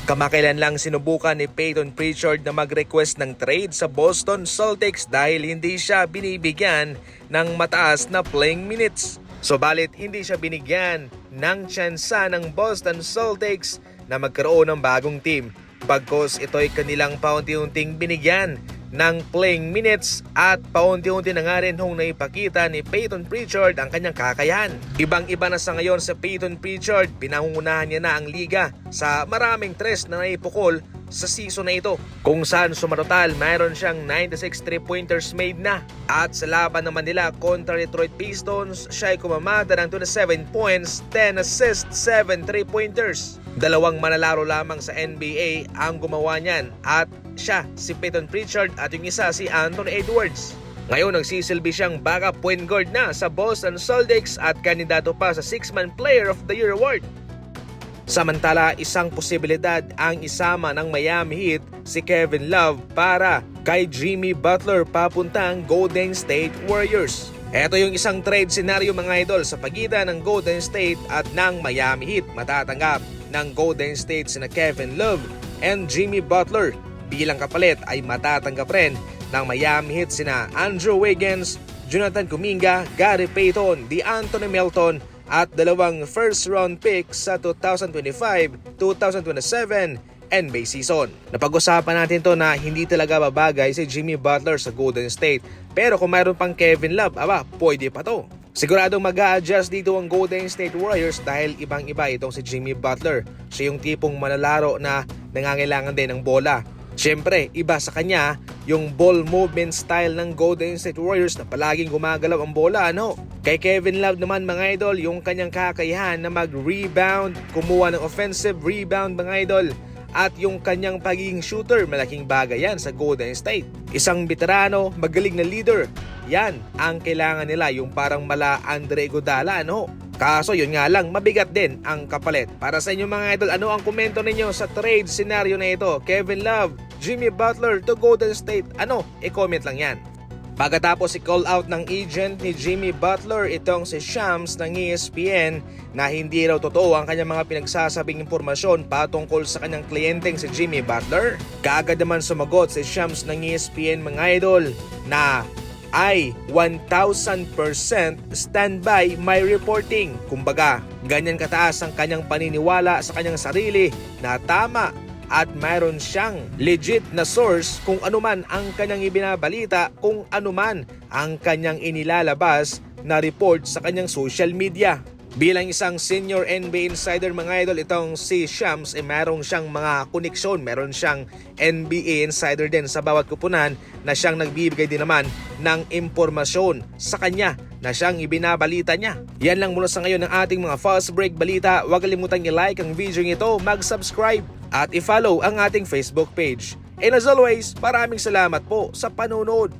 Kamakailan lang sinubukan ni Peyton Pritchard na mag-request ng trade sa Boston Celtics dahil hindi siya binibigyan ng mataas na playing minutes. Subalit hindi siya binigyan ng tsansa ng Boston Celtics na magkaroon ng bagong team bagkus ito'y kanilang paunti-unting binigyan ng playing minutes at paunti-unti na nga rin hong naipakita ni Peyton Pritchard ang kanyang kakayahan. Ibang-iba na sa ngayon sa Peyton Pritchard, pinangungunahan niya na ang liga sa maraming tres na naipukol sa season na ito. Kung saan sumatotal, mayroon siyang 96 3-pointers made na. At sa laban naman nila kontra Detroit Pistons, siya ay kumamada ng 27 points, 10 assists, 7 3-pointers. Dalawang manlalaro lamang sa NBA ang gumawa niyan at siya si Peyton Pritchard at yung isa si Anthony Edwards. Ngayon nagsisilbi siyang backup point guard na sa Boston Celtics at kandidato pa sa 6-man Player of the Year award. Samantala, isang posibilidad ang isama ng Miami Heat si Kevin Love para kay Jimmy Butler papuntang Golden State Warriors. Ito yung isang trade scenario mga idol sa pagitan ng Golden State at ng Miami Heat. Matatanggap ng Golden State sina Kevin Love and Jimmy Butler. Bilang kapalit ay matatanggap rin ng Miami Heat sina Andrew Wiggins, Jonathan Kuminga, Gary Payton, DeAnthony Melton at dalawang first round picks sa 2025-2027 NBA season. Napag-usapan natin to na hindi talaga babagay si Jimmy Butler sa Golden State, pero kung mayroon pang Kevin Love, pwede pa to. Siguradong mag-a-adjust dito ang Golden State Warriors dahil ibang-iba itong si Jimmy Butler. Siya yung tipong manlalaro na nangangailangan din ng bola. Siyempre, iba sa kanya yung ball movement style ng Golden State Warriors na palaging gumagalaw ang bola, Kay Kevin Love naman mga idol, yung kanyang kakayahan na mag-rebound, kumuha ng offensive rebound mga idol, at yung kanyang pagiging shooter, malaking bagay yan sa Golden State. Isang veterano, magaling na leader, yan ang kailangan nila, yung parang mala Andre Iguodala, Kaso yun nga lang, mabigat din ang kapalit. Para sa inyo mga idol, ano ang komento ninyo sa trade scenario na ito? Kevin Love, Jimmy Butler to Golden State, i-comment lang yan. Pagkatapos i-call out ng agent ni Jimmy Butler itong si Shams ng ESPN na hindi raw totoo ang kanyang mga pinagsasabing impormasyon patungkol sa kanyang kliyenteng si Jimmy Butler. Kaagad naman sumagot si Shams ng ESPN mga idol na ay 1,000% standby my reporting. Kumbaga, ganyan kataas ang kanyang paniniwala sa kanyang sarili na tama at mayroon siyang legit na source kung anuman ang kanyang ibinabalita, kung anuman ang kanyang inilalabas na report sa kanyang social media. Bilang isang senior NBA insider mga idol, itong si Shams mayroon siyang mga koneksyon, meron siyang NBA insider din sa bawat kupunan na siyang nagbibigay din naman ng impormasyon sa kanya na siyang ibinabalita niya. Yan lang muna sa ngayon ng ating mga fast break balita. Huwag kalimutang i-like ang video nito, mag-subscribe at i-follow ang ating Facebook page. And as always, maraming salamat po sa panonood.